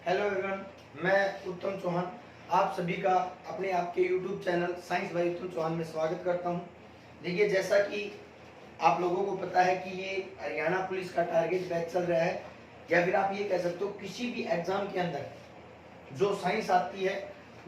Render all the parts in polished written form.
Hello everyone, मैं उत्तम चौहान आप सभी का अपने आपके YouTube चैनल साइंस बाय उत्तम चौहान में स्वागत करता हूं। देखिए, जैसा कि आप लोगों को पता है कि ये हरियाणा पुलिस का टारगेट बैच चल रहा है, या फिर आप ये कह सकते हो किसी भी एग्जाम के अंदर जो साइंस आती है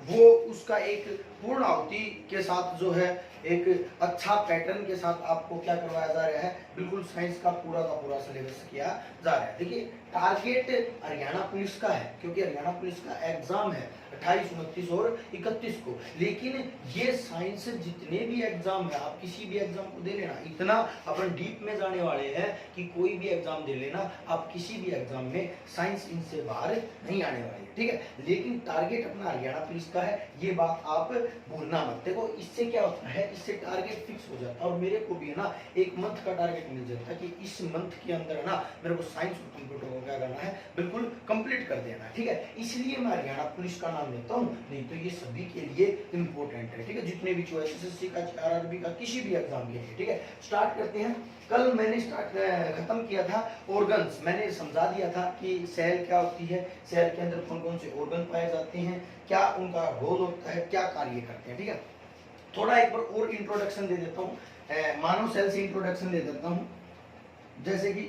वो उसका एक पूर्ण आहुति के साथ जो है एक अच्छा पैटर्न के साथ आपको क्या करवाया जा रहा है, बिल्कुल साइंस का पूरा सिलेबस किया जा रहा है। देखिए, टारगेट हरियाणा पुलिस का है क्योंकि हरियाणा पुलिस का एग्जाम है 28, 29 और 31 को। लेकिन ये साइंस जितने भी एग्जाम है, आप किसी भी एग्जाम को दे लेना, इतना अपन डीप में जाने वाले हैं कि कोई भी एग्जाम दे लेना, आप किसी भी एग्जाम में साइंस इनसे बाहर नहीं आने वाली है, ठीक है। लेकिन टारगेट अपना हरियाणा पुलिस का है, ये बात आप भूलना मत। देखो, इससे क्या होता है, इससे टारगेट फिक्स हो जाता है और मेरे को भी है ना एक मंथ का टारगेट मिल जाता है कि इस मंथ के अंदर है ना मेरे को साइंस और कंप्यूटर को क्या करना है, बिल्कुल कंप्लीट कर देना, ठीक है। इसलिए मैं हरियाणा पुलिस का नाम लेता हूँ, नहीं तो ये सभी के लिए इंपॉर्टेंट है, ठीक है। जितने भी चॉइस एसएससी का, आरआरबी का, किसी भी एग्जाम के लिए, ठीक है। स्टार्ट करते हैं। कल मैंने खत्म किया था ऑर्गन्स। मैंने समझा दिया था कि सेल क्या होती है, सेल के अंदर कौन कौन से ऑर्गन पाए जाते हैं, क्या उनका रोल होता है, क्या कार्य करते हैं, ठीक है। थोड़ा एक बार और इंट्रोडक्शन दे देता हूँ, मानव सेल से इंट्रोडक्शन दे देता हूँ। जैसे कि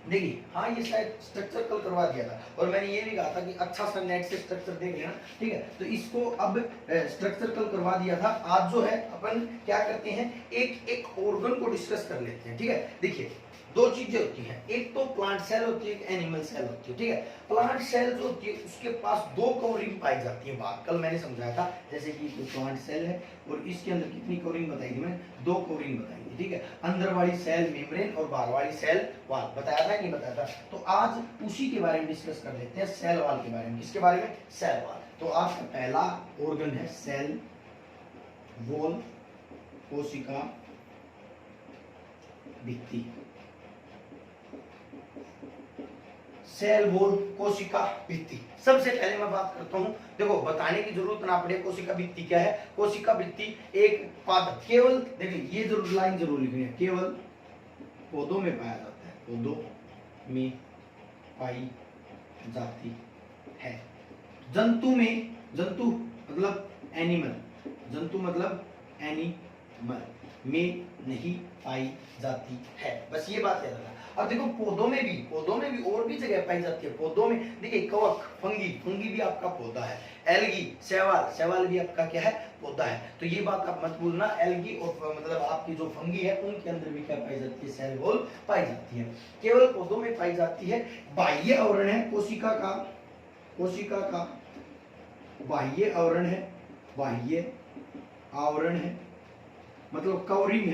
देखिए, हाँ, ये शायद स्ट्रक्चर कल करवा दिया था और मैंने ये भी कहा था कि अच्छा सा नेट से स्ट्रक्चर देख लेना, ठीक है। तो इसको अब स्ट्रक्चर कल करवा दिया था। आज जो है अपन क्या करते हैं, एक एक ऑर्गन को डिस्कस कर लेते हैं, ठीक है। देखिए, दो चीजें होती हैं, एक तो प्लांट सेल होती है, एक एनिमल सेल होती है, ठीक है। प्लांट सेल जो होती है उसके पास दो कवरिंग पाई जाती है, बात कल मैंने समझाया था। जैसे कि प्लांट सेल है और इसके अंदर कितनी कवरिंग बताई थी मैंने, दो कवरिंग बताई थी, ठीक है। अंदर वाली सेल मेम्ब्रेन और बाहर वाली सेल वाल, बताया था नहीं बताया था। तो आज उसी के बारे में डिस्कस कर लेते हैं, सेल वाल के बारे में। किसके बारे में, सेल वाल। तो आज का पहला ऑर्गन है सेल वॉल, कोशिका भित्ति। सेल वॉल, कोशिका भित्ति। सबसे पहले मैं बात करता हूं, देखो बताने की जरूरत ना पड़े कोशिका भित्ति क्या है। कोशिका भित्ति एक पादप, केवल देखिए ये जरूर लाइन जरूर लिखनी है, केवल पौधों में पाया जाता है, पौधों में पाई जाती है। जंतु में, जंतु मतलब एनिमल, जंतु मतलब एनिमल में नहीं पाई जाती है, बस ये बात याद रखना। अब देखो, पौधों में भी और भी जगह पाई जाती है। पौधों में देखिए, कवक, फंगी भी आपका पौधा है। एल्गी, शैवाल भी आपका क्या है, पौधा है। तो ये बात आप मत भूलना, एल्गी और मतलब आपकी जो फंगी है उनके अंदर भी क्या पाई जाती है, सेल वॉल पाई जाती है। केवल पौधों में पाई जाती है। बाह्य आवरण है कोशिका का बाह्य आवरण है, बाह्य आवरण है मतलब कवरिंग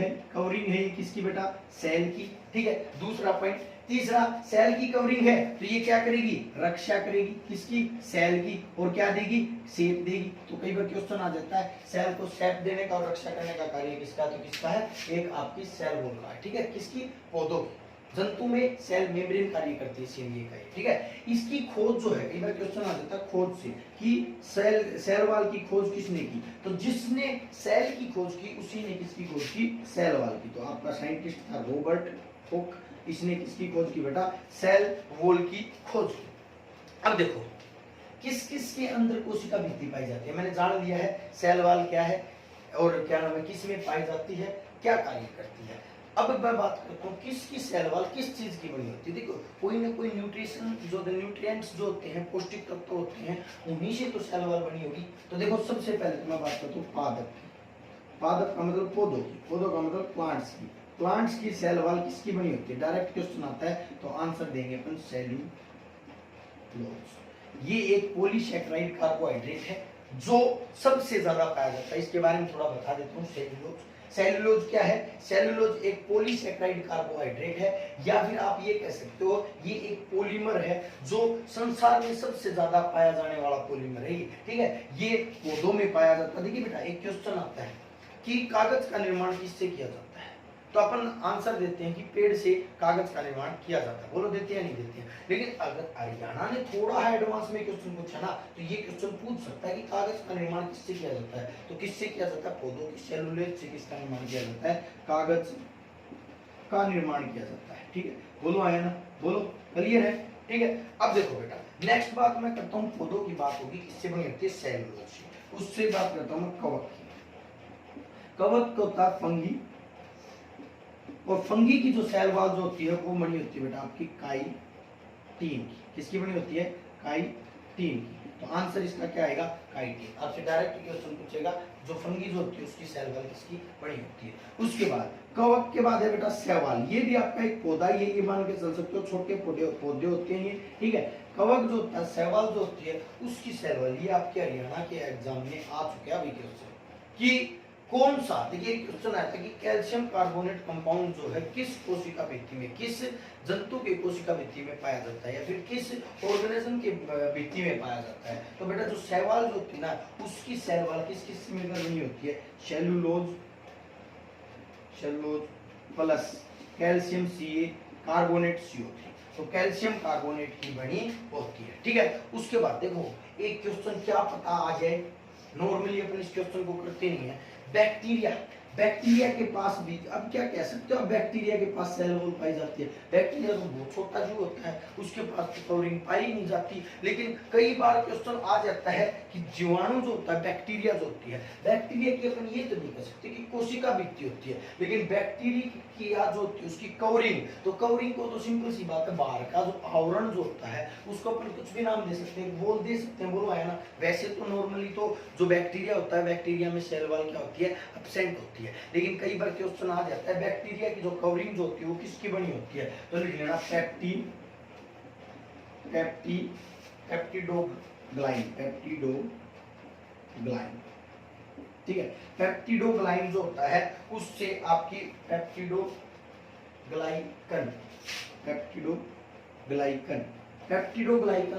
है ये किसकी बेटा, सेल की, ठीक है। दूसरा पॉइंट, तीसरा, सेल की कवरिंग है तो ये क्या करेगी, रक्षा करेगी, किसकी, सेल की। और क्या देगी, शेप देगी। तो कई बार क्वेश्चन आ जाता है, सेल को शेप देने का और रक्षा करने का कार्य किसका, तो किसका है, एक आपकी सेल वॉल का है, ठीक है। किसकी, पौधों की। जंतु में सेल मेम्ब्रेन कार्य करती है, सेल ये का, ठीक है। इसकी खोज जो है, कई बार क्वेश्चन आ जाता है खोज से कि सेल वाल की खोज किसने की, तो जिसने सेल की खोज की उसी ने किसकी खोज की, सेल वाल की। तो आपका साइंटिस्ट था रॉबर्ट हुक, इसने किसकी खोज की बेटा, सेल वॉल की खोज की। अब देखो, किस किस के अंदर कोशिका भित्ति पाई जाती है, मैंने जान लिया है सेल वाल क्या है और क्या नाम है, किस में पाई जाती है, क्या कार्य करती है। अब मैं बात करता हूँ किसकी सेल वाल किस चीज की बनी होती है। देखो, कोई ना कोई न्यूट्रिशन जो न्यूट्रिएंट्स जो होते हैं, पौष्टिक तत्व होते हैं, उन्हीं से तो सेल वाल बनी होगी। तो देखो, सबसे पहले तो मैं बात करता हूँ पादप की। पादप का मतलब पौधों की, पौधों का मतलब प्लांट्स की। प्लांट्स की सेल वाल किसकी बनी होती है, डायरेक्ट क्वेश्चन आता है तो आंसर देंगे अपन सेल्यूलोज। ये एक पॉलीसैकेराइड कार्बोहाइड्रेट है जो सबसे ज्यादा पाया जाता है। इसके बारे में थोड़ा बता देता हूँ। सेल्यूलोज क्या है, सेल्यूलोज एक पॉलीसैकेराइड कार्बोहाइड्रेट है, या फिर आप ये कह सकते हो ये एक पॉलीमर है जो संसार में सबसे ज्यादा पाया जाने वाला पॉलीमर है, ठीक है। ये पौधों में पाया जाता है। देखिए बेटा, एक क्वेश्चन आता है कि कागज का निर्माण किससे किया जाता है, तो अपन आंसर देते हैं कि पेड़ से कागज का निर्माण किया जाता है। बोलो, देते हैं नहीं देते हैं। लेकिन अगर हरियाणा ने थोड़ा एडवांस में क्वेश्चन पूछा ना, तो ये क्वेश्चन पूछ सकता है कि कागज का निर्माण किससे किया जाता है, तो किससे किया जाता है, पौधों की सेलुलोज से किसका निर्माण किया जाता है, कागज का निर्माण किया जाता है, ठीक है। बोलो, आया ना, बोलो, क्लियर है, ठीक है। अब देखो बेटा, नेक्स्ट बात मैं करता हूँ पौधों की बात होगी, इससे बनी होती है सेलुलोज। उससे बात करता हूँ मैं कवक की। कवक को होता है फंगी, और फंगी की जो सेल वॉल जो होती है वो बनी होती है बेटा आपकी काइटिन की। किसकी बनी होती है? काइटिन की। तो आंसर इसका क्या आएगा? काइटिन। आपसे डायरेक्ट क्वेश्चन पूछेगा जो फंगी जो होती है उसकी सेल वॉल किसकी बनी होती है। उसके बाद कवक के बाद है बेटा शैवाल। ये भी आपका एक पौधा ही है, ये मान के चल सकते हो, छोटे पौधे होते हैं ये, ठीक है। कवक जो होता है, शैवाल जो होती है उसकी सेल वॉल, ये आपके हरियाणा के एग्जाम में आ चुका है अभी क्वेश्चन कि कौन सा, देखिए क्वेश्चन आया था कि कैल्शियम कार्बोनेट कंपाउंड जो है किस कोशिका भित्ति में, किस जंतु के कोशिका भित्ति में पाया जाता है, या फिर किस ऑर्गेनिज्म के भित्ति में पाया जाता है। तो बेटा जो शैवाल जो होती है ना उसकी सेल वॉल किस से मिलकर बनी होती है? Cellulose plus calcium Ca carbonate CO3। तो कैल्शियम कार्बोनेट की बनी होती है, ठीक है। उसके बाद देखो एक क्वेश्चन क्या पता आ जाए, नॉर्मली अपन इस क्वेश्चन को करते नहीं है। बैक्टीरिया के पास भी, अब क्या कह सकते हो, बैक्टीरिया के पास सेल वॉल पाई जाती है। बैक्टीरिया तो बहुत छोटा जीव होता है, उसके पास तो कवरिंग पाई नहीं जाती। लेकिन कई बार क्वेश्चन आ जाता है कि जीवाणु जो होता है, बैक्टीरिया जो होती है, बैक्टीरिया की अपन ये तो नहीं कह सकते कि कोशिका भित्ति होती है, लेकिन बैक्टीरिया की जो होती है उसकी कवरिंग, तो कवरिंग को तो सिंपल सी बात है, बाहर का जो आवरण जो होता है उसको अपन कुछ भी नाम दे सकते हैं, बोल दे सकते हैं, बोलो है ना। वैसे तो नॉर्मली तो जो बैक्टीरिया होता है, बैक्टीरिया में सेल वॉल क्या होती है? एब्सेंट होती है। लेकिन कई बार क्वेश्चन आ जाता है बैक्टीरिया की जो कवरिंग जो होती है वो किसकी बनी होती है? तो लिख लेना पेप्टिडोग्लाइन, ठीक है। पेप्टिडोग्लाइन जो होता है उससे आपकी पेप्टिडोग्लाइकन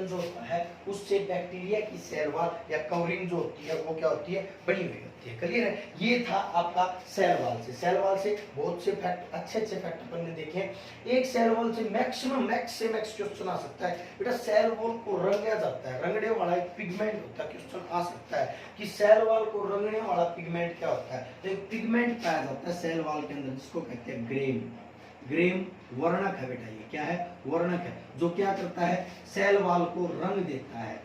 जो होता है उससे बैक्टीरिया की सेल वॉल या कवरिंग जो होती है वो क्या होती है? बनी हुई होती है। क्लियर है? ये था आपका सेल वॉल से। सेल वॉल से बहुत से फैक्ट, अच्छे फैक्ट अपन ने देखे। एक सेल वॉल से मैक्स क्वेश्चन आ सकता है बेटा, सेल वॉल को रंगा जाता है, रंगने वाला एक पिगमेंट होता है। क्वेश्चन आ सकता है कि सेल वॉल को रंगने वाला पिगमेंट क्या होता है? तो एक पिगमेंट पाया जाता है सेल वॉल के अंदर जिसको कहते हैं ग्रेम वर्णक है बेटा। ये क्या है? वर्णक है, जो क्या करता है? सेल वॉल को रंग देता है।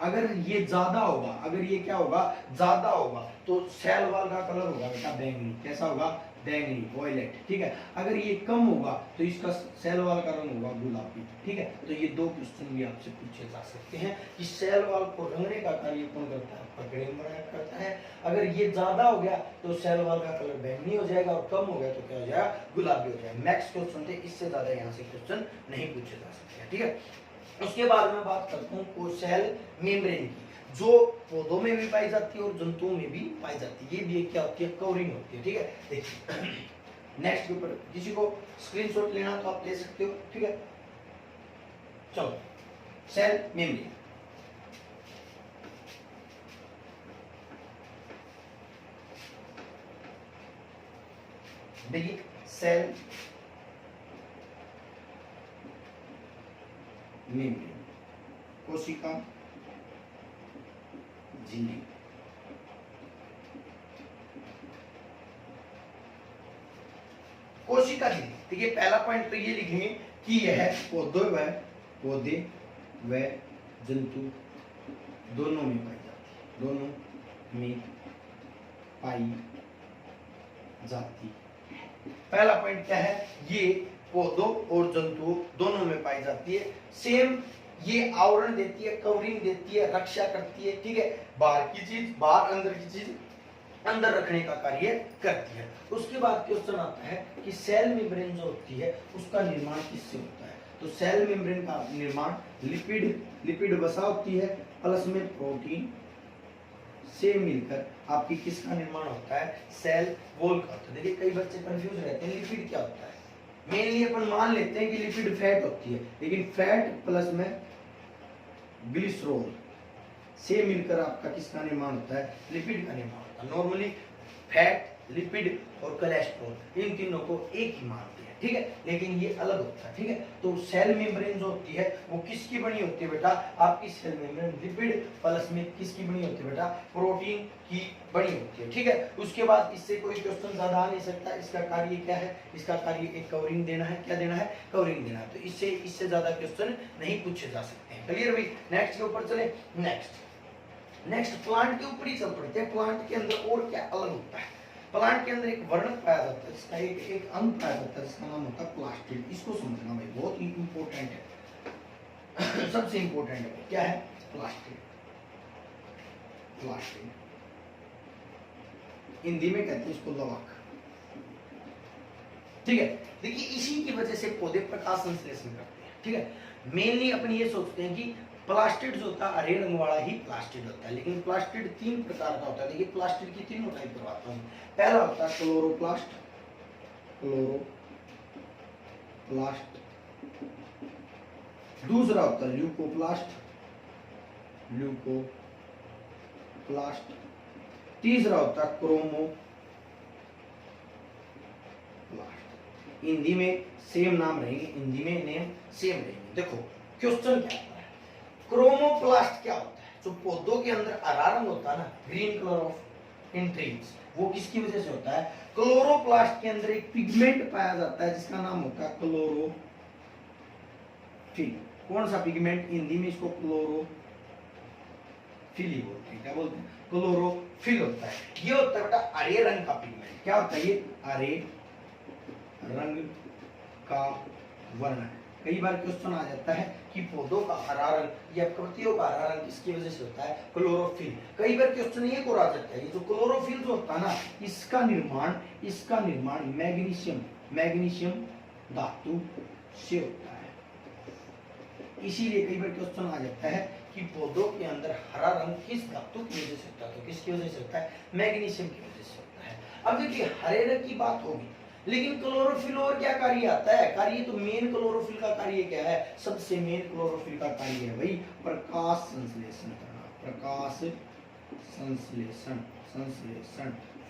अगर ये ज्यादा होगा, अगर ये क्या होगा? ज्यादा होगा, तो सेल वॉल का कलर होगा बेटा बैंगनी। कैसा होगा? बैंगनी, वॉयलेट, ठीक है। अगर ये कम होगा तो इसका सेल वॉल का रंग होगा गुलाबी, ठीक है। तो ये दो क्वेश्चन भी आपसे पूछे जा सकते हैं कि सेल वॉल को रंगने का कार्य कौन करता है? ग्रेम वर्णक करता है। अगर ये ज्यादा हो गया तो सेल वॉल का कलर बैंगनी हो जाएगा, और कम हो गया तो क्या हो जाएगा? गुलाबी हो जाएगा। मैक्स क्वेश्चन थे, इससे ज्यादा यहाँ से क्वेश्चन नहीं पूछे जा सकते हैं, ठीक है। उसके बाद में बात करता हूँ सेल मेम्ब्रेन की, जो पौधों में भी पाई जाती है और जंतुओं में भी पाई जाती है। ये भी क्या होती है? कवरिंग होती है, ठीक है। देखिए नेक्स्ट के ऊपर किसी को स्क्रीनशॉट लेना तो आप ले सकते हो, ठीक है। चलो सेल मेम्ब्रेन, देखिए सेल मेम्ब्रेन, कोशिका झिल्ली। कोशिका झिल्ली, देखिए पहला पॉइंट तो ये लिखेंगे कि यह पौधे व जंतु दोनों में पाई जाती है। पहला पॉइंट क्या है? ये पौधों और जंतुओं दोनों में पाई जाती है। सेम ये आवरण देती है, कवरिंग देती है, रक्षा करती है, ठीक है। बाहर की चीज बाहर, अंदर की चीज अंदर रखने का कार्य करती है। उसके बाद क्वेश्चन आता है कि सेल मेम्ब्रेन जो होती है उसका निर्माण किससे होता है? तो सेल मेम्ब्रेन का निर्माण लिपिड वसा होती है, प्लस में प्रोटीन से मिलकर आपकी किसका निर्माण होता है? सेल वॉल का होता है। देखिए कई बच्चे कंफ्यूज रहते हैं, लिपिड क्या होता है? मेनली अपन मान लेते हैं कि लिपिड फैट होती है, लेकिन फैट प्लस में ग्लिसरॉल से मिलकर आपका किसका निर्माण होता है? लिपिड का निर्माण होता है। नॉर्मली फैट, लिपिड और कोलेस्ट्रॉल इन तीनों को एक ही मानते हैं, ठीक है, लेकिन ये अलग होता है। ठीक है, तो सेल मेम्ब्रेन जो होती है वो किसकी बनी होती है बेटा, आपकी सेल मेम्ब्रेन लिपिड प्लस में किसकी बनी होती है बेटा, प्रोटीन की बनी होती है। ठीक है, उसके बाद इससे कोई क्वेश्चन ज्यादा आ नहीं सकता। इसका कार्य क्या है, इसका कार्य एक कवरिंग देना है। क्या देना है, कवरिंग देना है। तो इससे ज्यादा क्वेश्चन नहीं पूछे जा सकते हैं। क्लियर भाई, नेक्स्ट के ऊपर चले। नेक्स्ट प्लांट के ऊपर ही चल पड़ते हैं। प्लांट के अंदर और क्या अलग होता है, प्लांट के अंदर एक वर्णक पाया जाता है, जिसका एक अंग पाया जाता है, जिसका नाम होता है प्लास्टिड। इसको समझना भाई, बहुत ही इंपॉर्टेंट है सबसे इंपॉर्टेंट है। क्या है, प्लास्टिड। हिंदी में कहते हैं इसको लवक। ठीक है, देखिए इसी की वजह से पौधे प्रकाश संश्लेषण करते हैं। ठीक है, मेनली अपन ये सोचते हैं कि प्लास्टिड जो होता है हरे रंग वाला ही प्लास्टिड होता है, लेकिन प्लास्टिड 3 प्रकार का होता है। देखिए प्लास्टिड की 3 टाइप करवाता हूँ। पहला होता है क्लोरोप्लास्ट, दूसरा होता है ल्यूकोप्लास्ट, तीसरा होता है क्रोमोप्लास्ट। हिंदी में सेम नाम रहेंगे, हिंदी में नेम सेम रहेंगे। देखो क्वेश्चन क्या होता है, क्रोमोप्लास्ट क्या होता है, जो पौधों के अंदर हरा रंग होता है ना, green colour of in trees, वो किसकी वजह से होता है, क्लोरोप्लास्ट के अंदर एक पिगमेंट पाया जाता है जिसका नाम होता है क्लोरोफिल। कौन सा पिगमेंट, हिंदी में इसको क्लोरोफिल ही बोलते हैं। क्या बोलते हैं, क्लोरोफिल होता है। ये होता है बेटा हरे रंग का पिगमेंट। क्या होता है ये, हरे रंग का वर्णक। कई बार क्वेश्चन आ जाता है कि पौधों का हरा रंग या पत्तियों का हरा रंग किसकी वजह से होता है, क्लोरोफिल। कई बार क्वेश्चन ये को आ जाता है, ये जो क्लोरोफिल जो होता है ना, इसका निर्माण मैग्नीशियम धातु से होता है। इसीलिए कई बार क्वेश्चन आ जाता है कि पौधों के अंदर हरा रंग किस धातु की वजह से होता है, तो किसकी वजह से होता है, मैग्नीशियम की वजह से होता है। अब देखिए हरे रंग की बात होगी, लेकिन क्लोरोफिल और क्या कार्य आता है, कार्य तो मेन क्लोरोफिल का कार्य क्या है, सबसे मेन क्लोरोफिल का कार्य है भाई प्रकाश संश्लेषण करना। प्रकाश संश्लेषण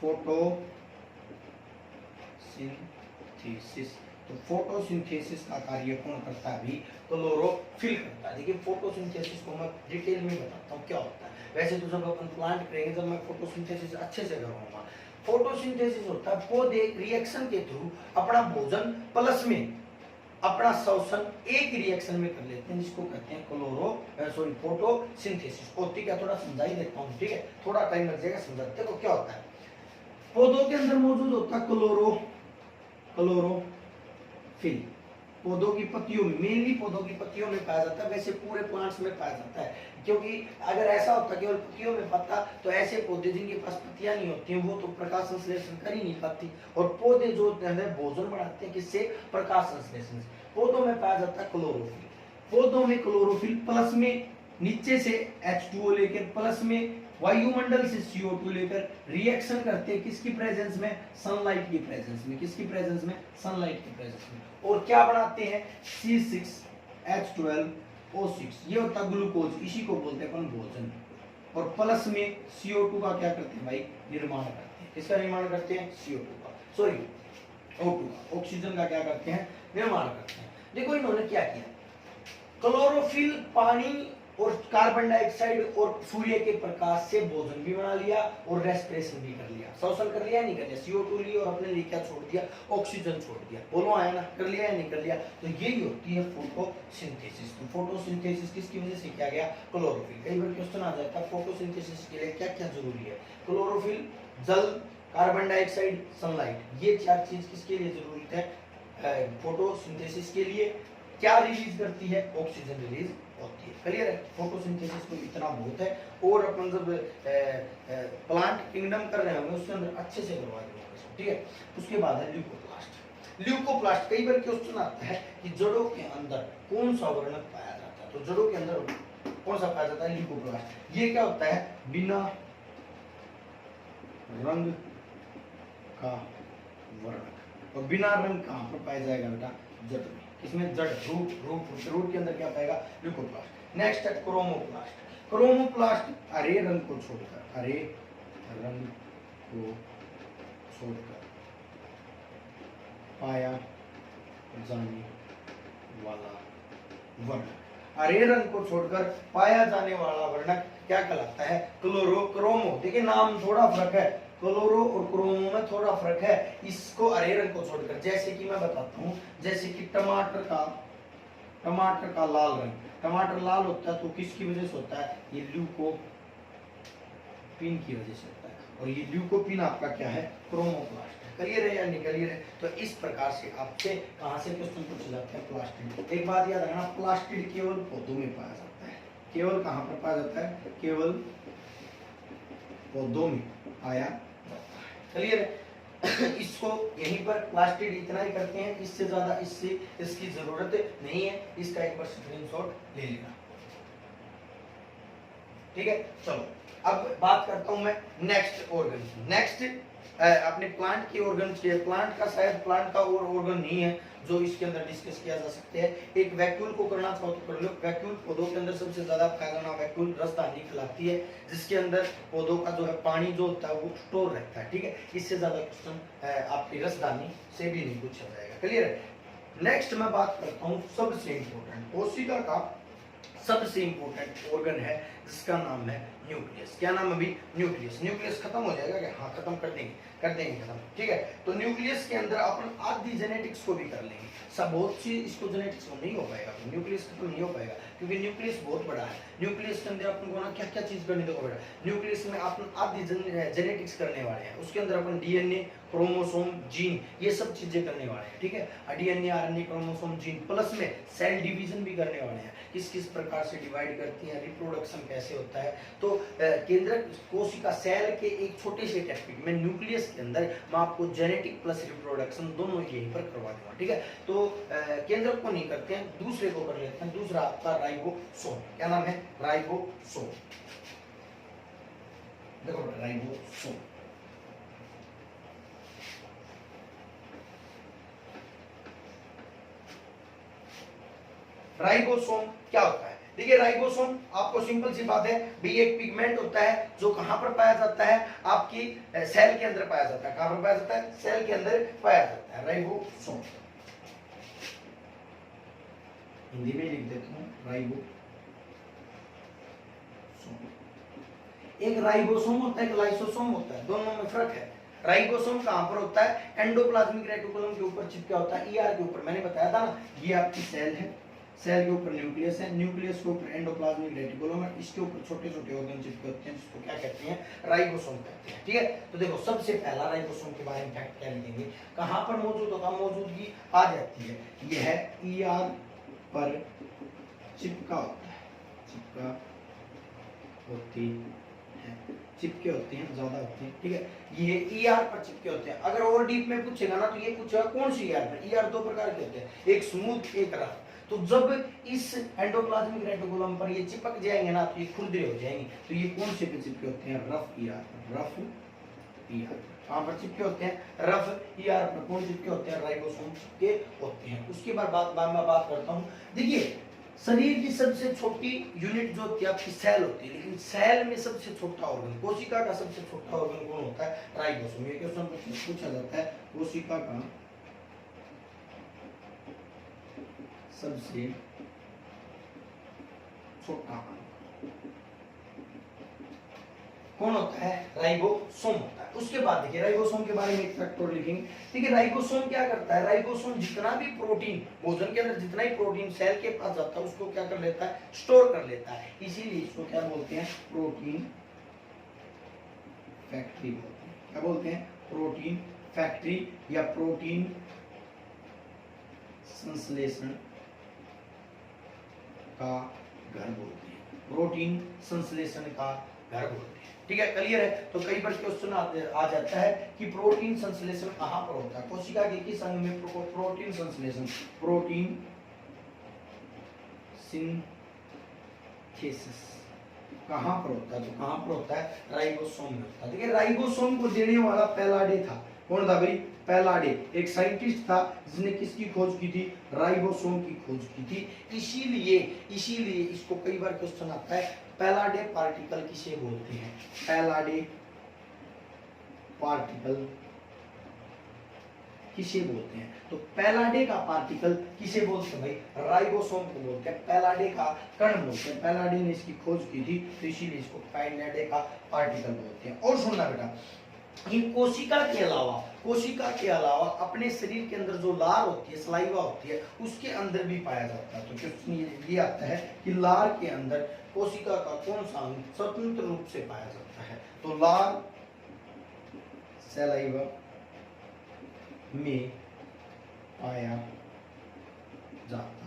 फोटोसिंथेसिस। तो फोटोसिंथेसिस का कार्य कौन करता है भाई, क्लोरोफिल करता है। देखिए फोटोसिंथेसिस को मैं डिटेल में बताता हूँ क्या होता है। वैसे तो जब अपन प्लांट करेंगे तब मैं फोटोसिंथेसिस अच्छे से करवाऊंगा। फोटोसिंथेसिस होता है पौधे रिएक्शन के थ्रू अपना भोजन प्लस में अपना शोषण एक रिएक्शन में कर लेते हैं, जिसको कहते हैं फोटोसिंथेसिस। होती क्या, थोड़ा समझा ही देता हूँ। ठीक है, थोड़ा टाइम लग जाएगा समझाते को। क्या होता है, पौधों के अंदर मौजूद होता है क्लोरोफिल। पौधों की पत्तियों में, मेनली पौधों की पत्तियों में पाया जाता है, वैसे पूरे प्लांट्स में पाया जाता है। क्योंकि अगर ऐसा होता केवल पत्तियों में पाता तो ऐसे पौधे जिनके पास पत्तियां नहीं होती हैं वो तो प्रकाश संश्लेषण कर ही नहीं पाती। और पौधे जो भोजन बनाते हैं किससे, प्रकाश संश्लेषण से। पौधों में पाया जाता है क्लोरोफिल। पौधों में क्लोरोफिल प्लस में नीचे से H2O लेकर प्लस में वायुमंडल से CO2 लेकर रिएक्शन करते हैं किसकी प्रेजेंस में, सनलाइट की प्रेजेंस में। किसकी प्रेजेंस में, सनलाइट की प्रेजेंस में। और क्या बनाते हैं, C6H12O6। ये होता है ग्लूकोज, इसी को बोलते हैं अपन भोजन। और प्लस में CO2 का क्या करते हैं भाई, निर्माण करते हैं। किसका निर्माण करते हैं, CO2 का, सॉरी O2 का, ऑक्सीजन का क्या करते हैं, निर्माण करते हैं। देखो इन्होंने क्या किया, क्लोरोफिल पानी और कार्बन डाइऑक्साइड और सूर्य के प्रकाश से भोजन भी बना लिया और रेस्पिरेशन भी कर लिया। शोषण कर लिया नहीं कर लिया, CO2 लिया और अपने लिए क्या छोड़ दिया, ऑक्सीजन छोड़ दिया। बोलो आया ना, कर लिया या नहीं कर लिया। तो यही होती है फोटोसिंथेसिस। तो फोटोसिंथेसिस किसकी वजह से किया गया, क्लोरोफिल। कई बार क्वेश्चन आ जाता है फोटोसिंथेसिस के लिए क्या क्या जरूरी है, क्लोरोफिल, जल, कार्बन डाइऑक्साइड, सनलाइट, ये 4 चीज किसके लिए जरूरत है, फोटोसिंथेसिस के लिए। क्या रिलीज करती है, ऑक्सीजन रिलीज होती है। क्लियर है, फोटोसिंथेसिस को इतना बहुत है। और अपन जब प्लांट किंगडम कर रहे होंगे उसके अंदर अच्छे से करवा देंगे। ठीक है, उसके बाद है ल्यूकोप्लास्ट। ल्यूकोप्लास्ट कई बार क्वेश्चन आता है कि जड़ों के अंदर कौन सा वर्णक पाया जाता है, तो जड़ों के अंदर कौन सा पाया जाता है, ल्यूकोप्लास्ट। ये क्या होता है, बिना रंग का वर्णक। और बिना रंग कहां पर पाया जाएगा बेटा, जड़ में। इसमें जड़, रूट के अंदर क्या पाएगा, ल्यूकोप्लास्ट। नेक्स्ट है क्रोमोप्लास्ट। क्रोमोप्लास्ट हरे रंग को छोड़कर पाया जाने वाला वर्णक। हरे रंग को छोड़कर पाया जाने वाला वर्णक क्या कहलाता है? क्लोरो क्रोमो। देखिए नाम थोड़ा फर्क है, क्लोरो और क्रोमो में थोड़ा फर्क है। इसको हरे रंग को छोड़कर, जैसे कि मैं बताता हूँ, जैसे कि टमाटर का लाल रंग, टमाटर लाल होता है तो किसकी वजह से होता है? ये ल्यूकोपिन की वजह से होता है। और ये ल्यूकोपिन आपका क्या है? क्रोमोप्लास्ट। क्लियर है या नहीं क्लियर है? तो इस प्रकार से आपसे कहां से क्वेश्चन पूछे जाते हैं? प्लास्टिड। एक बात याद रखना, प्लास्टिड केवल पौधों में पाया जाता है। केवल कहां पर पाया जाता है? केवल पौधों में पाया जाता है। क्लियर है? इसको यहीं पर प्लास्टिड इतना ही करते हैं, इससे ज्यादा इसकी जरूरत नहीं है। इसका एक बार स्क्रीनशॉट ले लेना। ठीक है, चलो अब बात करता हूं मैं नेक्स्ट ऑर्गन की। नेक्स्ट अपने प्लांट के ऑर्गन के, प्लांट का शायद प्लांट का और ऑर्गन नहीं है जो इसके अंदर डिस्कस किया जा सकते हैं। एक वैक्यूल को करना चाहो तो कर लो। वैक्यूल पौधों के अंदर सबसे ज्यादा पाया जाना वैक्यूल रसदानी कहलाती है, जिसके अंदर पौधों का जो है पानी जो होता है वो स्टोर रहता है। ठीक है, इससे ज्यादा क्वेश्चन आपकी रसदानी से भी नहीं पूछा जाएगा। क्लियर है? नेक्स्ट मैं बात करता हूँ सबसे इंपॉर्टेंट, कोशिका का सबसे इंपॉर्टेंट ऑर्गन है जिसका नाम है न्यूक्लियस। क्या नाम? अभी न्यूक्लियस। न्यूक्लियस खत्म हो जाएगा क्या? हाँ खत्म कर देंगे खत्म। ठीक है, तो न्यूक्लियस के अंदर अपन आधी जेनेटिक्स को भी कर लेंगे। सब बहुत सी इसको जेनेटिक्स को नहीं हो पाएगा, न्यूक्लियस खत्म नहीं हो पाएगा क्योंकि न्यूक्लियस बहुत बड़ा है। न्यूक्लियस के अंदर अपन को ना क्या क्या चीज करनी देखो बेटा, न्यूक्लियस में अपन आधी जेनेटिक्स करने वाले हैं। उसके अंदर अपन डीएनए, क्रोमोसोम, जीन, ये सब चीजें करने वाले हैं। ठीक है, DNA, RNA, chromosome, gene, plus में सेल डिवीजन भी करने वाले हैं। किस किस प्रकार से डिवाइड करती है, रिप्रोडक्शन कैसे होता है। तो केंद्रक कोशिका सेल के एक छोटे से टॉपिक में न्यूक्लियस के अंदर मैं आपको जेनेटिक प्लस रिप्रोडक्शन दोनों यहीं पर करवा दूंगा। ठीक है, तो केंद्रक को नहीं करते हैं, दूसरे को कर लेते हैं। दूसरा आपका राइबोसोम। क्या नाम है? राइबोसोम। देखो राइबोसोम, राइबोसोम क्या होता है? देखिए राइबोसोम आपको सिंपल सी बात है भाई, एक पिगमेंट होता है जो कहां पर पाया जाता है? आपकी सेल के अंदर पाया जाता है। कहां पर पाया जाता है? सेल के अंदर पाया जाता है राइबोसोम। हिंदी में लिख देता हूं राइबोसोम। एक राइबोसोम होता है, एक लाइसोसोम होता है, दोनों में फर्क है। राइबोसोम कहां पर होता है? एंडोप्लाज्मिक रेटिकुलम के ऊपर चिपका होता है, ईआर के ऊपर। मैंने बताया था ना, ये आपकी सेल है, सेल के ऊपर न्यूक्लियस है, न्यूक्लियस के ऊपर एंडोप्लाज्मिक रेटिकुलम है, इसके ऊपर छोटे छोटे ऑर्गन चिपके होते हैं जिसको क्या कहते हैं? राइबोसोम कहते हैं। ठीक है, तो देखो सबसे पहला राइबोसोम के बारे में फैक्ट क्या लिखेंगे? कहां पर मौजूद होगा? मौजूदगी आ जाती है, यह है ईआर पर चिपका होता है, चिपका होती है, चिपके होते हैं, ज्यादा होते हैं। ठीक है, ये ईआर पर चिपके होते हैं। अगर और डीप में पूछेगा ना तो ये पूछेगा कौन सी ईआर पर? ईआर दो प्रकार के होते हैं, एक स्मूथ, एक रफ। तो जब इस एंडोप्लाज्मिक रेटिकुलम पर ये चिपक जाएंगे ना तो ये खुरदरे हो जाएंगे। तो ये कौन से पे चिपके होते हैं? Rough ER, rough ER. कहां पर चिपके होते हैं? रफ ईआर पर। कौन चिपके होते हैं? राइबोसोम चिपके होते हैं। उसके बाद मैं बात करता हूं, देखिए शरीर की सबसे छोटी यूनिट जो होती है आपकी सेल होती है, लेकिन सेल में सबसे छोटा ऑर्गन, कोशिका का सबसे छोटा ऑर्गन कौन होता है? राइबोसोम। ये क्वेश्चन पूछा जाता है, कोशिका का सबसे छोटा अंग कौन होता है? राइबोसोम होता है। उसके बाद देखिए राइबोसोम के बारे में एक फैक्ट और लिखेंगे। देखिए राइबोसोम क्या करता है? राइबोसोम जितना भी प्रोटीन, भोजन के अंदर जितना ही प्रोटीन सेल के पास जाता है उसको क्या कर लेता है? स्टोर कर लेता है। इसीलिए इसको क्या बोलते हैं? प्रोटीन फैक्ट्री बोलते हैं। क्या बोलते हैं? प्रोटीन फैक्ट्री या प्रोटीन संश्लेषण का घर बोलते हैं, प्रोटीन संश्लेषण का घर बोलते हैं। ठीक है, क्लियर है? तो कई बार क्वेश्चन आ जाता है कि प्रोटीन संश्लेषण कहां पर होता है? कोशिका के किस अंग में प्रोटीन संश्लेषण, प्रोटीन सिंथेसिस कहां पर होता है? तो कहां पर होता है? राइबोसोम में होता है। देखिए राइबोसोम को देने वाला पैलाडे था। कौन था भाई? पैलाडे, एक साइंटिस्ट था जिसने किसकी खोज की थी? राइबोसोम की खोज की थी। इसीलिए इसको कई बार क्वेश्चन आता है, पैलाडे पार्टिकल किसे बोलते हैं? पैलाडे पार्टिकल किसे बोलते हैं? तो पैलाडे का पार्टिकल किसे बोलते हैं भाई? राइबोसोम को बोलते हैं। पैलाडे का कण बोलते हैं। पैलाडे ने इसकी खोज की थी, तो इसीलिए इसको पैलाडे का पार्टिकल बोलते हैं। और सुनना बेटा, ये कोशिका के अलावा अपने शरीर के अंदर जो लार होती है, सलाइवा होती है, उसके अंदर भी पाया जाता है। तो क्वेश्चन ये आता है कि लार के अंदर कोशिका का कौन सा अंग स्वतंत्र रूप से पाया जाता है? तो लार सलाइवा में पाया जाता है।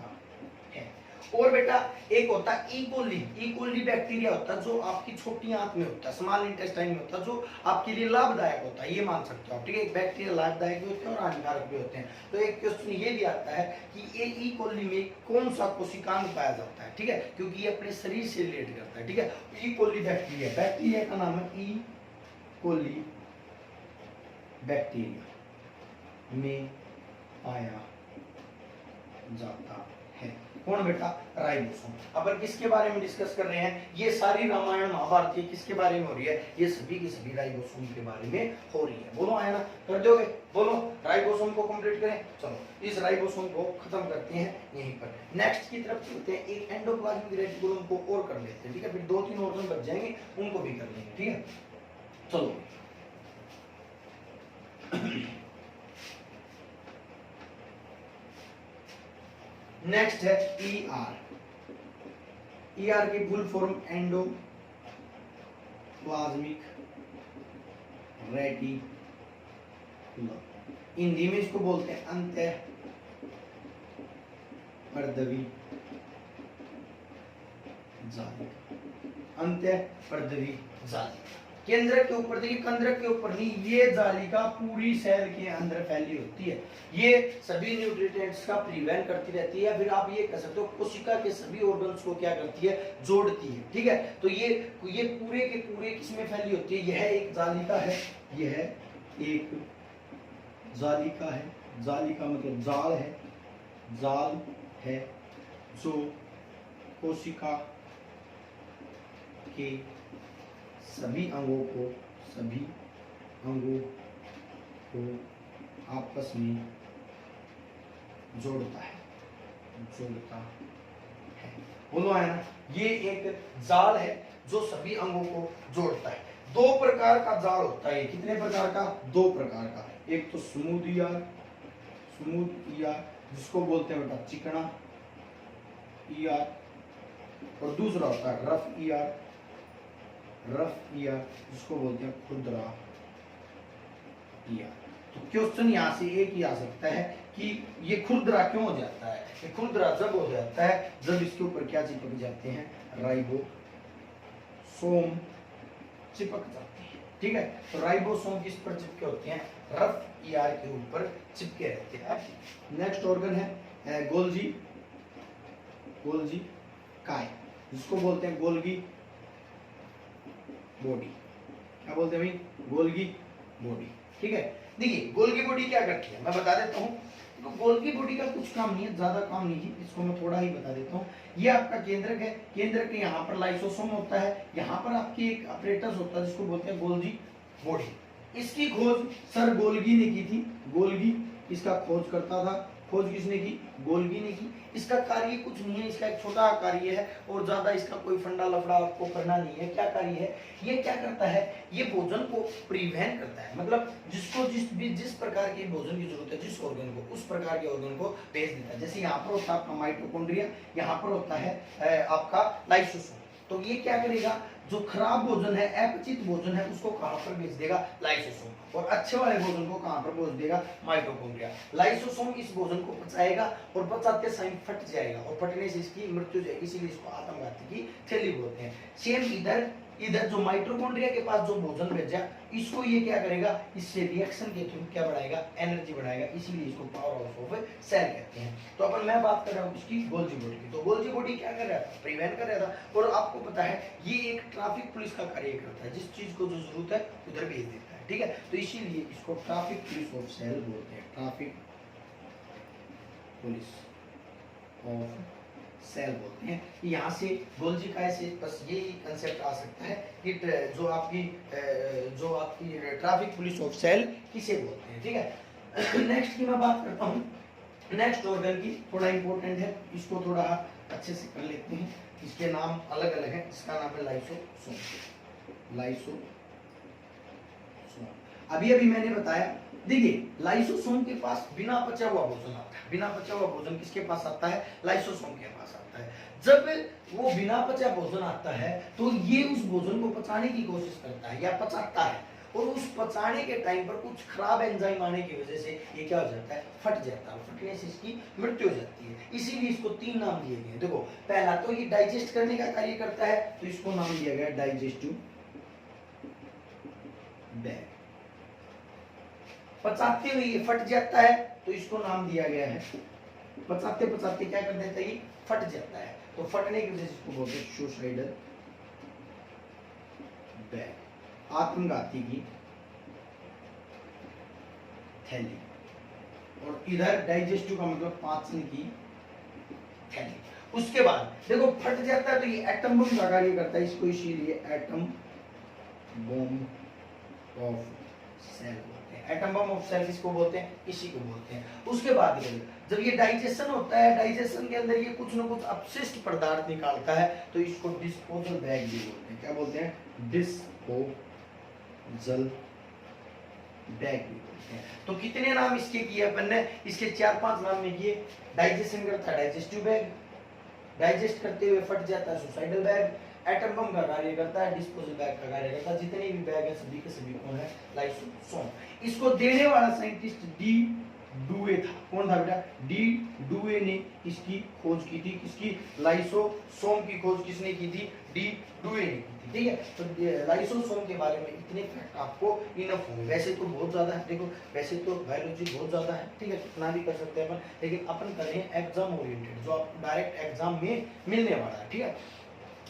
और बेटा एक होता है इकोली बैक्टीरिया होता है, जो आपकी छोटी आंत में होता है, स्मॉल इंटेस्टाइन में होता है, जो आपके लिए लाभदायक होता है, ये मान सकते हो आप, ठीक है। एक बैक्टीरिया लाभदायक भी होते हैं और हानिकारक भी होते हैं। तो एक क्वेश्चन ये भी आता है कि ये इकोली में कौन सा कोशिकांग पाया जाता है, ठीक है, क्योंकि ये अपने शरीर से रिलेट करता है, ठीक है। इकोली बैक्टीरिया का नाम है इकोली बैक्टीरिया में पाया जाता है। कौन बेटा? राइबोसोम। अपन किसके बारे में डिस्कस कर रहे हैं? ये सारी रामायण महाभारत किसके बारे में हो रही है? ये सभी की सभी राइबोसोम के बारे में हो रही है। बोलो आया ना, कर दोगे? बोलो राइबोसोम को कंप्लीट करें। चलो इस राइबोसोम को खत्म करते हैं यहीं पर। नेक्स्ट की तरफ चलते हैं, एक एंडोप्लाज्मिक रेटिकुलम को और कर लेते हैं, ठीक है। फिर 2-3 ऑर्गन बच जाएंगे, उनको भी कर लेंगे, ठीक है। चलो नेक्स्ट है ईआर। ईआर की full form endoplasmic reticulum. Hindi में इसको बोलते हैं अंतःपर्दवी जालिका। अंतःपर्दवी जालिका केंद्रक के ऊपर, देखिए केंद्रक के ऊपर नहीं, ये जालिका पूरी सेल के अंदर फैली होती है। ये सभी न्यूट्रिएंट्स का प्रिवेंट करती रहती है। फिर आप ये कह सकते हो कोशिका के सभी ऑर्गन्स को क्या करती है? जोड़ती है, ठीक है। तो ये पूरे के पूरे किसमें फैली होती है? यह एक जालिका है, यह एक जालिका है। जालिका मतलब जाल है जो कोशिका के सभी अंगों को आपस में जोड़ता है। बोलो है ना, ये एक जाल है जो सभी अंगों को जोड़ता है। 2 प्रकार का जाल होता है। कितने प्रकार का? 2 प्रकार का। एक तो स्मूथ ईआर जिसको बोलते हैं बेटा चिकना ईआर, और दूसरा होता है रफ ईआर जिसको बोलते हैं खुरदरा ईआर। तो क्वेश्चन यहाँ से एक ही आ सकता है कि ये खुरदरा क्यों हो जाता है? ये खुरदरा जब हो जाता है जब इसके ऊपर क्या चिपक जाते हैं? राइबोसोम चिपक जाते हैं, ठीक है। तो राइबोसोम किस पर चिपके होते हैं? रफ ईआर के ऊपर चिपके रहते हैं। नेक्स्ट ऑर्गन है गोल्गी काय, जिसको बोलते हैं गोल्गी बॉडी। क्या बोलते हैं भाई? गोल्गी बॉडी, ठीक है। देखिए गोल्गी बॉडी क्या करती है, मैं बता देता हूँ। तो गोल्गी बॉडी का कुछ काम नहीं है, ज्यादा काम नहीं है, इसको मैं थोड़ा ही बता देता हूँ। ये आपका केंद्रक है, केंद्रक के यहाँ पर लाइसोसोम होता है, यहाँ पर आपकी एक अपरेटस होता है जिसको बोलते हैं गोल्गी बॉडी। इसकी खोज सर गोल्गी ने की थी। गोल्गी इसका खोज करता था। खोज किसने की? गोल्गी ने की। इसका कार्य कुछ नहीं है, इसका एक छोटा कार्य है और ज्यादा इसका कोई फंडा लफड़ा आपको करना नहीं है। क्या कार्य है? ये क्या करता है? ये भोजन को प्रिवेंट करता है, मतलब जिसको जिस प्रकार के भोजन की जरूरत है, जिस ऑर्गन को, उस प्रकार के ऑर्गन को भेज देता है। जैसे यहाँ पर होता है आपका माइटोकॉन्ड्रिया, यहाँ पर होता है आपका लाइसोसोम। तो ये क्या करेगा? जो खराब भोजन है, अपचित भोजन है, उसको कहां पर भेज देगा? लाइसोसोम। और अच्छे वाले भोजन को कहां पर भेज देगा? माइटोकॉन्ड्रिया। लाइसोसोम इस भोजन को पचाएगा और पचाते समय फट जाएगा और फटने से इसकी मृत्यु हो जाएगी, इसीलिए इसको आत्मघाती की थैली बोलते हैं। सेम इधर जो माइटोकॉन्ड्रिया के पास जो भोजन भेजा, इसको ये क्या करेगा? इससे रिएक्शन के थ्रू क्या बढ़ाएगा? एनर्जी बढ़ाएगा, इसीलिए इसको पावर हाउस ऑफ सेल कहते हैं। तो अपन मैं बात कर रहा हूँ इसकी गोल्गी बॉडी की। तो गोल्गी बॉडी क्या कर रहा था? प्रिवेंट कर रहा था। और आपको पता है ये एक ट्रैफिक पुलिस का कार्य करता है, जिस चीज को जो जरूरत है उधर भेज देता है, ठीक है। तो इसीलिए इसको ट्रैफिक पुलिस ऑफ सेल बोलते हैं। ट्रैफिक पुलिस ऑफ सेल बोलते हैं। यहाँ से गोल्गी काय से बस यही कंसेप्ट आ सकता है कि जो आपकी ट्रैफिक पुलिस ऑफ सेल किसे बोलते हैं, ठीक है। नेक्स्ट की मैं बात करता हूँ, नेक्स्ट ऑर्गन की, थोड़ा इंपॉर्टेंट है, इसको थोड़ा अच्छे से कर लेते हैं। इसके नाम अलग अलग हैं, इसका नाम है लाइसोसोम। लाइसोसोम अभी अभी मैंने बताया, देखिए लाइसोसोम के पास बिना पचा हुआ भोजन आता है। बिना पचा हुआ भोजन किसके पास आता है? लाइसोसोम के पास आता है। जब वो बिना पचा भोजन आता है तो ये उस भोजन को पचाने की कोशिश करता है या पचाता है, और उस पचाने के टाइम पर कुछ खराब एंजाइम आने की वजह से ये क्या हो जाता है? फट जाता है। फटने से इसकी मृत्यु हो जाती है। इसीलिए इसको 3 नाम दिए गए। देखो, पहला तो ये डाइजेस्ट करने का कार्य करता है, तो इसको नाम दिया गया डाइजेस्टिव बैग। पचाते हुए ये फट जाता है, तो इसको नाम दिया गया है, पचाते पचाते क्या कर देता है? ये फट जाता है, तो फटने की वजह से इसको बोलते हैं सुसाइडल बैग, आत्मघाती की थैली। और इधर डाइजेस्टिव का मतलब पाचन की थैली। उसके बाद देखो फट जाता है तो ये एटम बम का कार्य करता है, इसको इसीलिए एटम बम ऑफ सेल बोलते हैं। एटम बम ऑफ सेल किसको बोलते हैं? इसी को बोलते हैं। उसके बाद जब ये डाइजेशन होता है, डाइजेशन के अंदर ये कुछ ना कुछ अपशिष्ट पदार्थ निकालता है, तो इसको डिस्पोजल बैग भी बोलते हैं। क्या बोलते हैं? डिस्पोजल बैग भी बोलते हैं। तो कितने नाम इसके किए अपन ने? इसके 4-5 नाम में किए। डाइजेशन करता है डाइजेस्टिव बैग, डाइजेस्ट करते हुए फट जाता है सुसाइडल बैग, एटम बम का कार्य करता है, डिस्पोजल बैग का कार्य करता है। जितने भी बैग है सभी के सभी कौन है? लाइसोसोम। इसको देने वाला साइंटिस्ट डी डुए था। कौन था बेटा? डी डुए ने इसकी खोज की थी। किसकी? लाइसोसोम की खोज किसने की थी? डी डुए ने की थी। ठीक है, तो लाइसोसोम के बारे में इतने फैक्ट आपको इनफ होंगे। वैसे तो बहुत ज्यादा है, देखो वैसे तो बायोलॉजी बहुत ज्यादा है, ठीक है, कितना भी कर सकते हैं अपन, लेकिन अपन कर रहे हैं एग्जाम ओरिएंटेड, जो आपको डायरेक्ट एग्जाम में मिलने वाला है। ठीक है,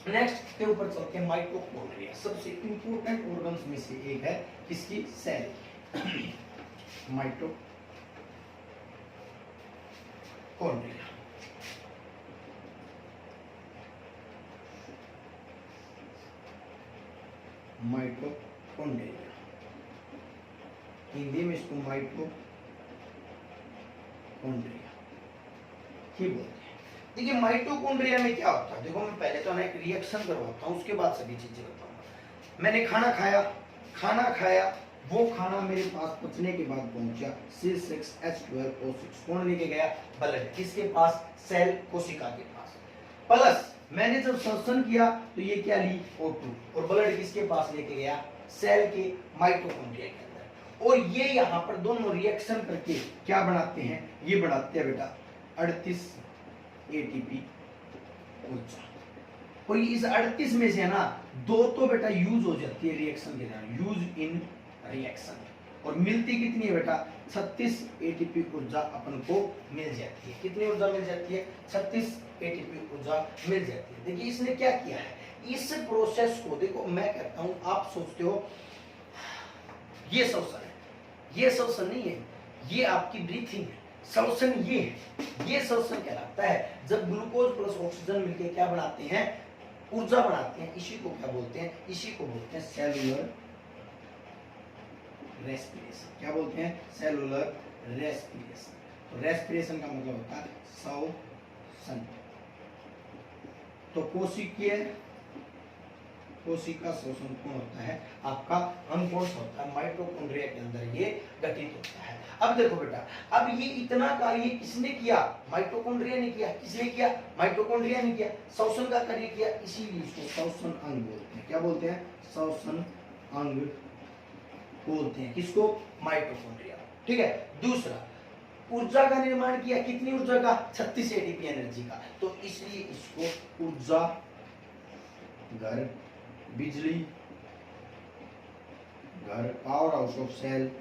नेक्स्ट के ऊपर चलते हैं माइटोकॉन्ड्रिया। सबसे इंपॉर्टेंट ऑर्गन्स में से एक है किसकी? सेल। माइटोकॉन्ड्रिया। माइटोकॉन्ड्रिया हिंदी में इसको माइटोकॉन्ड्रिया ही बोलते हैं। देखिए माइटोकॉन्ड्रिया में क्या होता है, देखो मैं पहले तो ना एक रिएक्शन करवाता हूँ, उसके बाद सभी चीजें बताऊंगा। मैंने खाना खाया, वो खाना मेरे पास पचने के बाद पहुंचा C6H12O6। कौन लेके गया? ब्लड। किसके पास? सेल कोशिका के पास। प्लस मैंने जब श्वसन किया तो ये क्या ली? O2। और ब्लड किसके पास लेके गया? सेल के माइटोकॉन्ड्रिया के अंदर। और ये यहाँ पर दोनों रिएक्शन करके क्या बनाते हैं? ये बनाते हैं बेटा 38 ATP ऊर्जा। और इस 38 में से ना 2 तो बेटा यूज हो जाती है रिएक्शन के दौरान, यूज इन रिएक्शन, और मिलती कितनी है बेटा? 36 ATP ऊर्जा अपन को मिल जाती है। कितनी ऊर्जा मिल जाती है? 36 ATP ऊर्जा मिल जाती है। देखिए इसने क्या किया है, इस प्रोसेस को देखो, मैं कहता हूं आप सोचते हो ये श्वसन है, ये श्वसन नहीं है, ये आपकी ब्रीथिंग है। श्वसन ये है, ये श्वसन कहलाता है। जब ग्लूकोज प्लस ऑक्सीजन मिलकर क्या बनाते हैं? ऊर्जा बनाते हैं। इसी को क्या बोलते हैं? इसी को बोलते हैं सेलुलर रेस्पिरेशन। क्या बोलते हैं? Cellular respiration. तो रेस्पिरेशन का मतलब होता है श्वसन। तो कोशिका श्वसन कौन होता है? आपका अनकोश होता है। माइटोकॉन्ड्रिया के अंदर ये घटित होता है। अब देखो बेटा, अब ये इतना कार्य किसने किया? माइटोकॉन्ड्रिया ने किया। किसने किया? माइटोकॉन्ड्रिया ने किया। श्वसन का कार्य किया, इसीलिए इसको श्वसन अंग बोलते हैं। क्या बोलते हैं? श्वसन अंग बोलते हैं। किसको? माइटोकॉन्ड्रिया। ठीक है, दूसरा ऊर्जा का निर्माण किया। कितनी ऊर्जा का? 36 ATP एनर्जी का। तो इसलिए इसको ऊर्जा घर, बिजली घर, power house of cell,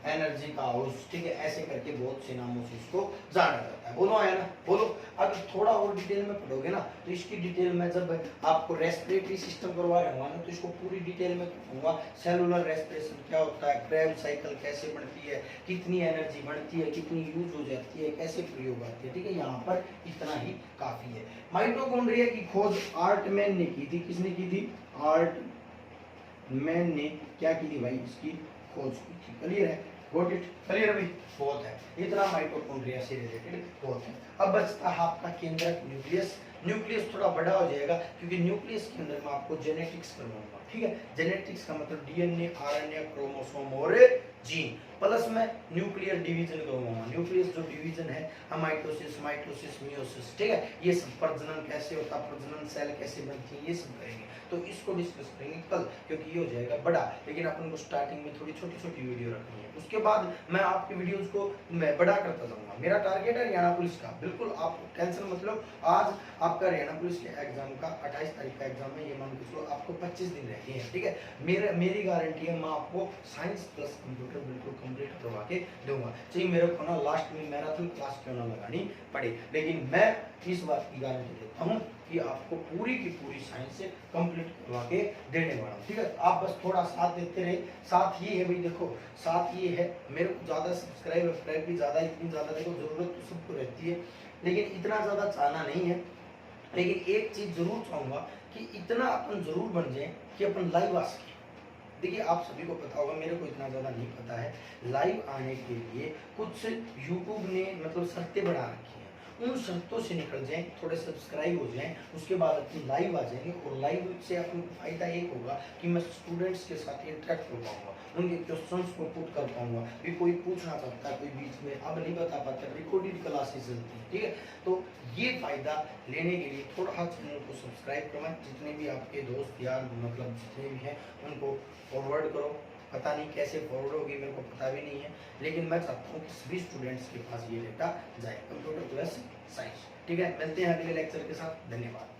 energy का हाउस, ठीक है, ऐसे करके बहुत से नामों से इसको जाना जाता है। बोलो आया ना? बोलो। अब थोड़ा और डिटेल में पढ़ोगे ना तो इसकी डिटेल में जब आपको रेस्पिरेटरी सिस्टम करवा रहा हूँ ना तो इसको पूरी डिटेल में कहूँगा। सेलुलर रेस्पिरेशन क्या होता है, क्रेब्स साइकिल कैसे बनती है, कितनी एनर्जी बनती है, कितनी यूज हो जाती है, कैसे प्रयोग आती है। ठीक है, यहाँ पर इतना ही काफी है। माइटोकॉन्ड्रिया की खोज आर्टमैन ने की थी। किसने की थी? आर्टमैन ने क्या की थी भाई? इसकी खोज की थी। क्लियर है? गॉट इट, क्लियर अभी बहुत है, इतना माइटोकॉन्ड्रिया से रिलेटेड बहुत है। अब बचता है आपका केंद्रक न्यूक्लियस। न्यूक्लियस थोड़ा बड़ा हो जाएगा क्योंकि न्यूक्लियस के अंदर मैं आपको जेनेटिक्स करवाऊंगा, ठीक है। जेनेटिक्स का मतलब डीएनए, आरएनए, क्रोमोसोम और जीन, प्लस में न्यूक्लियर डिवीजन करवाऊंगा। न्यूक्लियस जो डिवीजन है, माइटोसिस, माइटोसिस, मियोसिस, ठीक है, ये सब प्रजनन कैसे होता है, प्रजनन सेल कैसे बनती है, ये सब करेंगे। तो इसको डिस्कस करेंगे कल, क्योंकि ये हो जाएगा बड़ा, लेकिन अपन को स्टार्टिंग में थोड़ी छोटी छोटी वीडियो रखनी है। उसके बाद मैं आपकी वीडियोस को मैं बड़ा करता जाऊंगा। मेरा टारगेट है हरियाणा पुलिस का, बिल्कुल आप टेंशन मतलब। आज आपका हरियाणा पुलिस के एग्जाम का 28 तारीख का एग्जाम है, ये मान के चलो आपको 25 दिन रह गए हैं, ठीक है। मेरी गारंटी है, मैं आपको साइंस प्लस कंप्यूटर बिल्कुल कंप्लीट करवा के दूंगा, चाहे मेरे को ना लास्ट में मैराथन क्लास क्यों ना लगानी पड़े, लेकिन मैं इस बात की गारंटी देता हूँ कि आपको पूरी की पूरी साइंस से कंप्लीट करवा के देने वाला हूँ, ठीक है। आप बस थोड़ा साथ देते रहे। साथ ये है भाई, देखो साथ ये है, मेरे को ज़्यादा सब्सक्राइब भी ज़्यादा, इतनी ज़्यादा देखो ज़रूरत तो सबको रहती है, लेकिन इतना ज़्यादा चाहना नहीं है। लेकिन एक चीज़ जरूर चाहूँगा कि इतना अपन जरूर बन जाए कि अपन लाइव आ सके। देखिए आप सभी को पता होगा, मेरे को इतना ज़्यादा नहीं पता है, लाइव आने के लिए कुछ यूट्यूब ने मतलब शर्तें बढ़ा रखी हैं, उन शर्तों से निकल जाएं, थोड़े सब्सक्राइब हो जाएं, उसके बाद अपनी लाइव आ जाएंगे। और लाइव से अपन को फायदा एक होगा कि मैं स्टूडेंट्स के साथ इंटरेक्ट कर पाऊंगा, उनके क्वेश्चंस को पुट कर पाऊंगा। भी कोई पूछना चाहता है, कोई बीच में अब नहीं बता पाता, रिकॉर्डेड क्लासेस चलती है, ठीक है। तो ये फायदा लेने के लिए थोड़ा चैनल को सब्सक्राइब करवाएं, जितने भी आपके दोस्त यार मतलब जितने भी हैं उनको फॉरवर्ड करो। पता नहीं कैसे फॉरवर्ड होगी, मेरे को पता भी नहीं है, लेकिन मैं चाहता हूँ कि सभी स्टूडेंट्स के पास ये डेटा जाए, कंप्यूटर प्लस साइंस, ठीक है। मिलते हैं अगले लेक्चर के साथ, धन्यवाद।